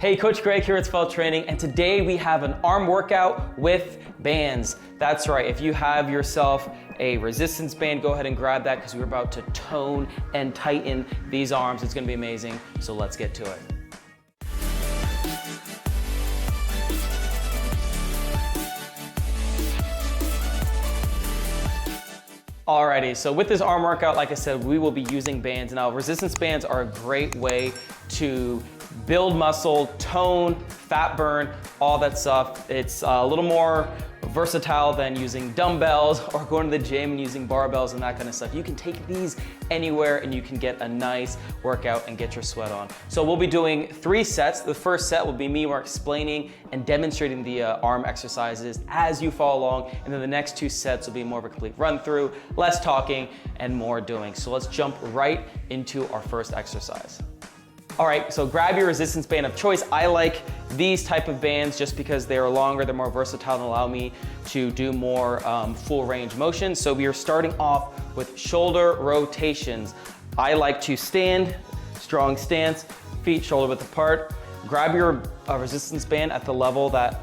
Hey, Coach Greg here at Svelte Training, and today we have an arm workout with bands. That's right, if you have yourself a resistance band, go ahead and grab that because we're about to tone and tighten these arms. It's gonna be amazing, so let's get to it. Alrighty, so with this arm workout, like I said, we will be using bands. Now, resistance bands are a great way to build muscle, tone, fat burn, all that stuff. It's a little more versatile than using dumbbells or going to the gym and using barbells and that kind of stuff. You can take these anywhere and you can get a nice workout and get your sweat on. So we'll be doing 3 sets. The first set will be me more explaining and demonstrating the arm exercises as you follow along. And then the next 2 sets will be more of a complete run through, less talking and more doing. So let's jump right into our first exercise. All right, so grab your resistance band of choice. I like these type of bands just because they are longer, they're more versatile and allow me to do more full range motion. So we are starting off with shoulder rotations. I like to stand, strong stance, feet shoulder width apart. Grab your resistance band at the level that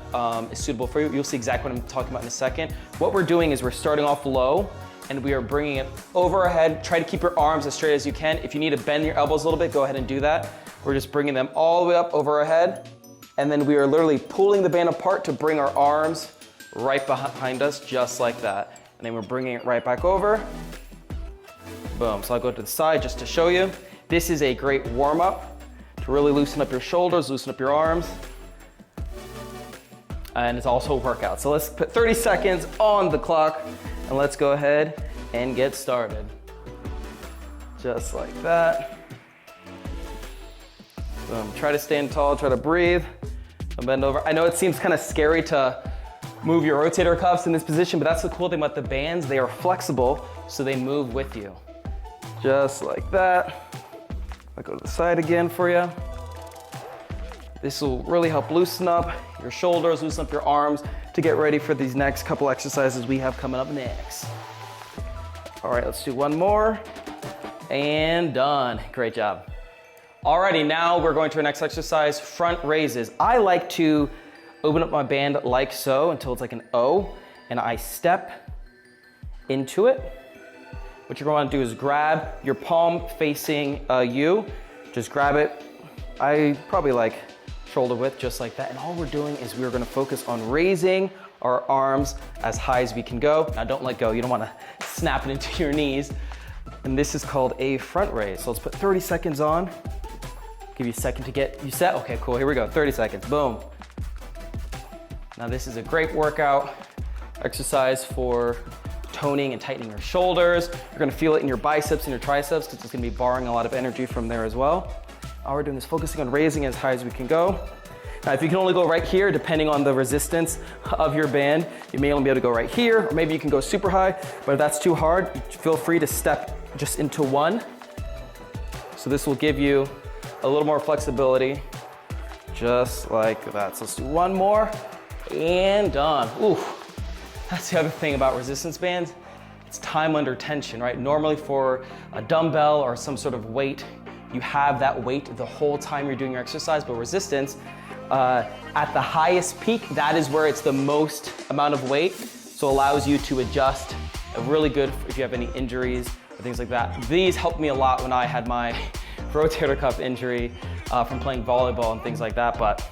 is suitable for you. You'll see exactly what I'm talking about in a second. What we're doing is we're starting off low and we are bringing it over our head. Try to keep your arms as straight as you can. If you need to bend your elbows a little bit, go ahead and do that. We're just bringing them all the way up over our head. And then we are literally pulling the band apart to bring our arms right behind us, just like that. And then we're bringing it right back over. Boom, so I'll go to the side just to show you. This is a great warm up to really loosen up your shoulders, loosen up your arms. And it's also a workout. So let's put 30 seconds on the clock and let's go ahead and get started. Just like that. Boom. Try to stand tall, try to breathe. Don't bend over. I know it seems kind of scary to move your rotator cuffs in this position, but that's the cool thing about the bands. They are flexible, so they move with you. Just like that. I'll go to the side again for you. This will really help loosen up your shoulders, loosen up your arms to get ready for these next couple exercises we have coming up next. All right, let's do one more. And done. Great job. Alrighty, now we're going to our next exercise, front raises. I like to open up my band like so until it's like an O, and I step into it. What you're going to do is grab your palm facing you. Just grab it. I probably like shoulder width, just like that. And all we're doing is we're going to focus on raising our arms as high as we can go. Now don't let go. You don't want to snap it into your knees. And this is called a front raise. So let's put 30 seconds on. Give you a second to get you set. Okay, cool, here we go, 30 seconds, boom. Now this is a great workout exercise for toning and tightening your shoulders. You're gonna feel it in your biceps and your triceps because it's gonna be borrowing a lot of energy from there as well. All we're doing is focusing on raising as high as we can go. Now if you can only go right here, depending on the resistance of your band, you may only be able to go right here, or maybe you can go super high, but if that's too hard, feel free to step just into one. So this will give you a little more flexibility, just like that. So let's do one more, and done. Ooh, that's the other thing about resistance bands. It's time under tension, right? Normally for a dumbbell or some sort of weight, you have that weight the whole time you're doing your exercise, but resistance, at the highest peak, that is where it's the most amount of weight, so it allows you to adjust. Really good if you have any injuries or things like that. These helped me a lot when I had my rotator cuff injury from playing volleyball and things like that, but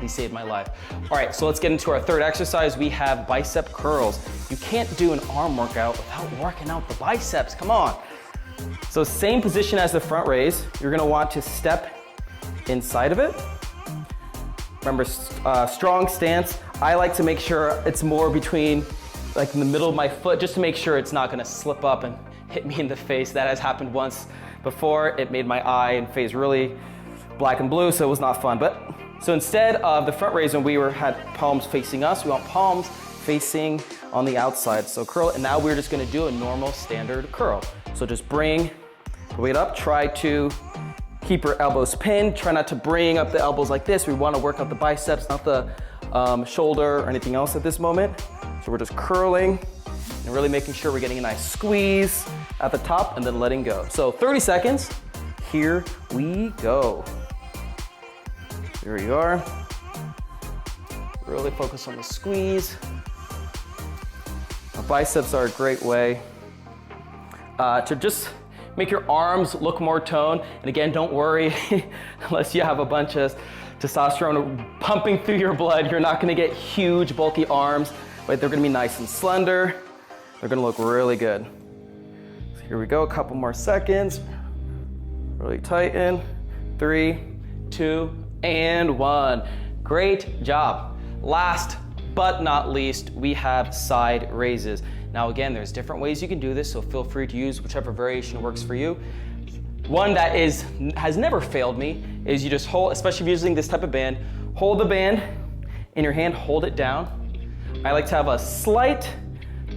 he saved my life. All right, so let's get into our third exercise. We have bicep curls. You can't do an arm workout without working out the biceps, come on. So same position as the front raise. You're gonna want to step inside of it. Remember, strong stance. I like to make sure it's more between, like in the middle of my foot, just to make sure it's not gonna slip up and hit me in the face. That has happened once before. It made my eye and face really black and blue, so it was not fun. But so instead of the front raise, when we had palms facing us, we want palms facing on the outside. So curl it, and now we're just gonna do a normal standard curl. So just bring the weight up, try to keep your elbows pinned, try not to bring up the elbows like this. We wanna work out the biceps, not the shoulder or anything else at this moment. So we're just curling and really making sure we're getting a nice squeeze at the top and then letting go. So 30 seconds, here we go. There you are. Really focus on the squeeze. Now, biceps are a great way to just make your arms look more toned. And again, don't worry, unless you have a bunch of testosterone pumping through your blood, you're not gonna get huge, bulky arms, but they're gonna be nice and slender. They're gonna look really good. So here we go, a couple more seconds. Really tighten. 3, 2, and 1. Great job. Last but not least, we have side raises. Now again, there's different ways you can do this, so feel free to use whichever variation works for you. One that has never failed me is you just hold, especially if you're using this type of band, hold the band in your hand, hold it down. I like to have a slight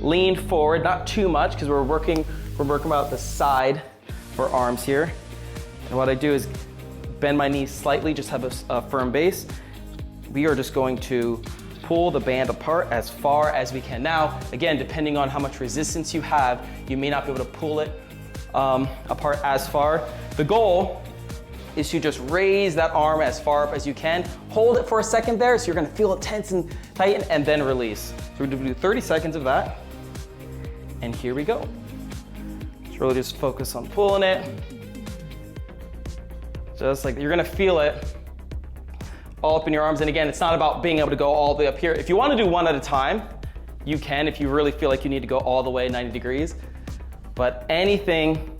lean forward, not too much, because we're working about the side for arms here. And what I do is bend my knees slightly, just have a firm base. We are just going to pull the band apart as far as we can. Now, again, depending on how much resistance you have, you may not be able to pull it apart as far. The goal is to just raise that arm as far up as you can. Hold it for a second there, so you're gonna feel it tense and tighten, and then release. So we're gonna do 30 seconds of that. And here we go. Let's really just focus on pulling it. Just like, you're gonna feel it all up in your arms. And again, it's not about being able to go all the way up here. If you wanna do one at a time, you can, if you really feel like you need to go all the way 90 degrees. But anything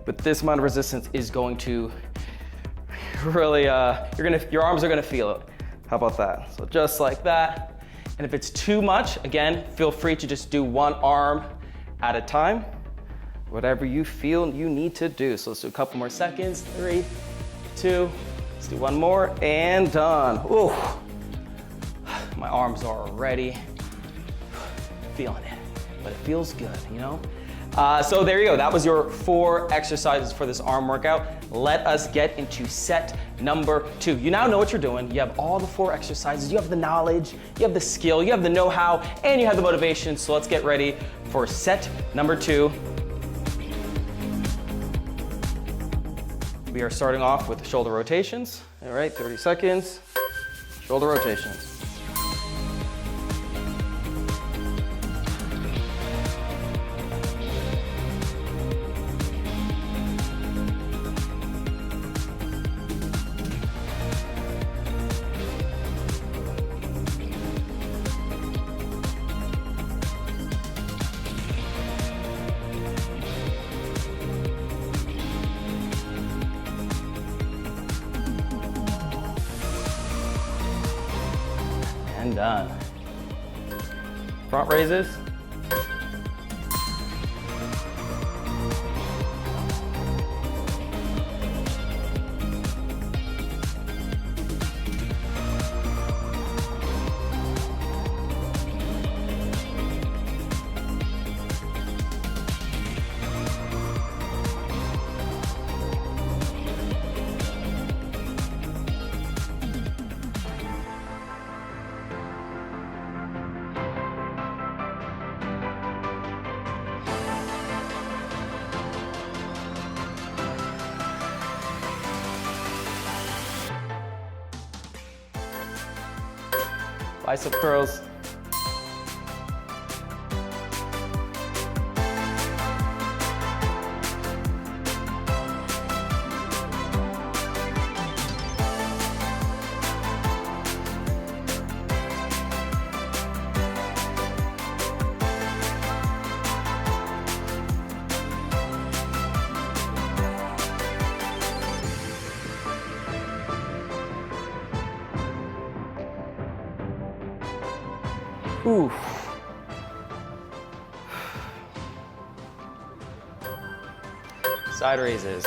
with this amount of resistance is going to really, your arms are gonna feel it. How about that? So just like that. And if it's too much, again, feel free to just do one arm at a time. Whatever you feel you need to do. So let's do a couple more seconds. 3, 2, let's do one more, and done. Ooh, my arms are already feeling it, but it feels good, you know? So there you go, that was your 4 exercises for this arm workout. Let us get into set number 2. You now know what you're doing. You have all the 4 exercises, you have the knowledge, you have the skill, you have the know-how, and you have the motivation. So let's get ready for set number 2. We are starting off with shoulder rotations. All right, 30 seconds, shoulder rotations. And done. Front raises. Bicep curls. Ooh. Side raises.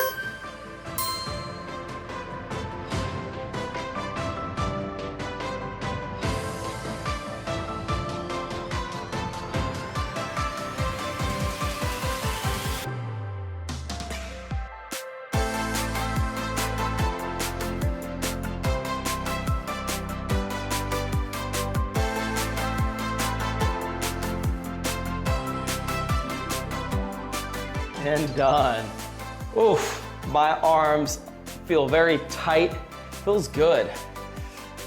And done. Oof, my arms feel very tight Feels good.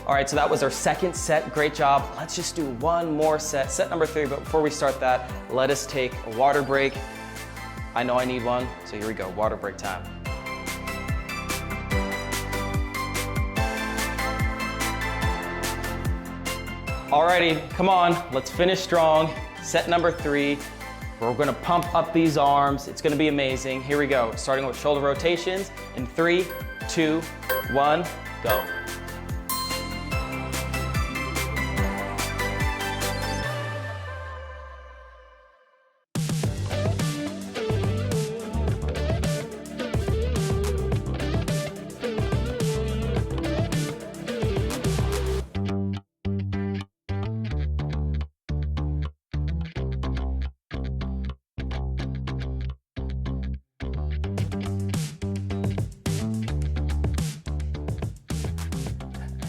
All right, so that was our second set. Great job. Let's just do one more set, set number 3. But before we start that, let us take a water break. I know I need one, so here we go, water break time. Alrighty, come on, let's finish strong. Set number 3. We're gonna pump up these arms. It's gonna be amazing. Here we go, starting with shoulder rotations in 3, 2, 1, go.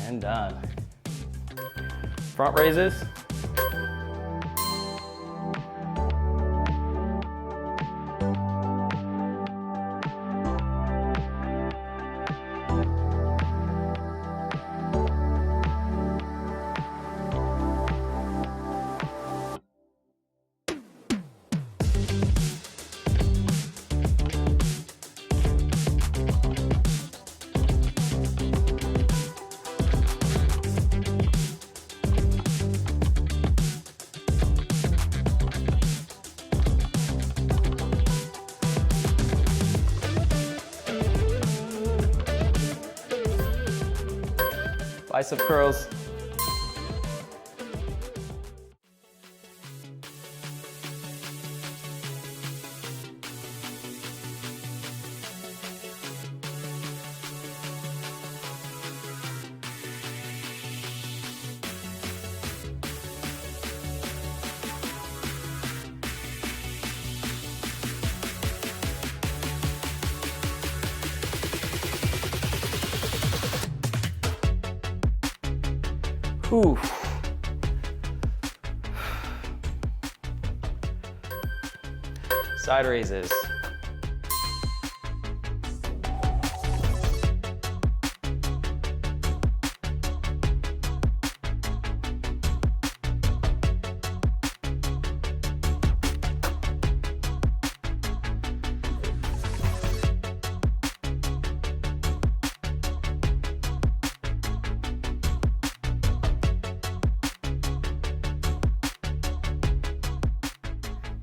And done. Front raises. Bicep curls. Whew. Side raises.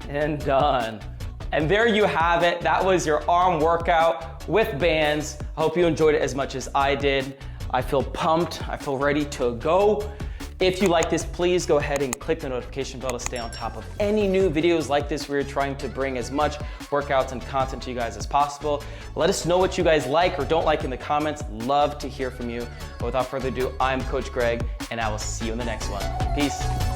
And done. And there you have it. That was your arm workout with bands. I hope you enjoyed it as much as I did. I feel pumped. I feel ready to go. If you like this, please go ahead and click the notification bell to stay on top of any new videos like this. We're trying to bring as much workouts and content to you guys as possible. Let us know what you guys like or don't like in the comments. Love to hear from you. But without further ado, I'm Coach Greg, and I will see you in the next one. Peace.